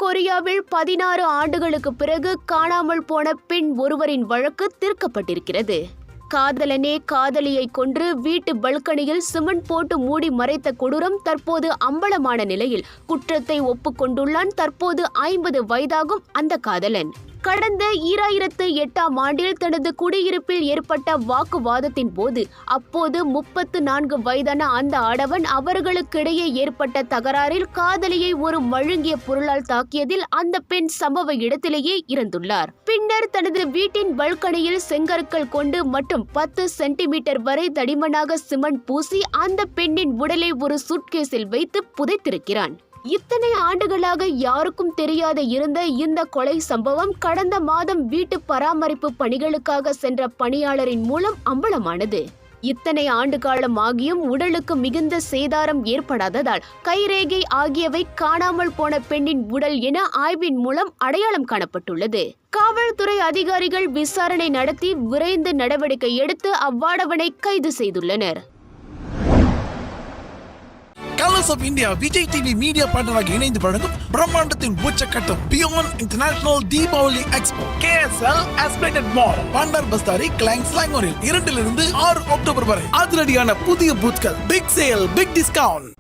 கொரியாவில் 16 ஆண்டுகளுக்கு பிறகு காணாமல் போன பெண் ஒருவரின் வழக்கு தீர்க்கப்பட்டிருக்கிறது. காதலனே காதலியை கொன்று வீட்டு பல்கனியில் சிமெண்ட் போட்டு மூடி மறைத்த கொடூரம் தற்போது அம்பலமான நிலையில் குற்றத்தை ஒப்புக்கொண்டுள்ளான் தற்போது 50 வயதாகும் அந்த காதலன். கடந்த 2008ஆம் ஆண்டில் தனது குடியிருப்பில் ஏற்பட்ட வாக்குவாதத்தின் போது அப்போது 34 வயதான அந்த ஆடவன் அவர்களுக்கிடையே ஏற்பட்ட தகராறில் காதலியை ஒரு மழுங்கிய பொருளால் தாக்கியதில் அந்த பெண் சம்பவ இடத்திலேயே இறந்துள்ளார். பின்னர் தனது வீட்டின் பல்கனியில் செங்கற்கள் கொண்டு மற்றும் 10 சென்டிமீட்டர் வரை தடிமனாக சிமெண்ட் பூசி அந்த பெண்ணின் உடலை ஒரு சூட்கேஸில் வைத்து புதைத்திருக்கிறான். இத்தனை ஆண்டுகளாக யாருக்கும் தெரியாத இருந்த இந்த கொலை சம்பவம் கடந்த மாதம் வீட்டு பராமரிப்பு பணிகளுக்காக சென்ற பணியாளரின் மூலம் அம்பலமானது. இத்தனை ஆண்டு காலம் ஆகியும் உடலுக்கு மிகுந்த சேதாரம் ஏற்படாததால் கைரேகை ஆகியவை காணாமல் போன பெண்ணின் உடல் என ஆய்வின் மூலம் அடையாளம் காணப்பட்டுள்ளது. காவல்துறை அதிகாரிகள் விசாரணை நடத்தி விரைந்து நடவடிக்கை எடுத்து அவ்வாடவனை கைது செய்துள்ளனர். Colours of India Vijay TV media பார்ட்னராக இணைந்து வழங்கும் பிரம்மாண்டத்தின் உச்சக்கட்டம் beyond international Deepavali expo KSL Esplanade mall Bandar Bestari Klang ஸ்லாங்கோரில் 2 to 6 அக்டோபர் வரை அதிரடியான புதிய பூத்கள், பிக் சேல், பிக் டிஸ்கவுண்ட்.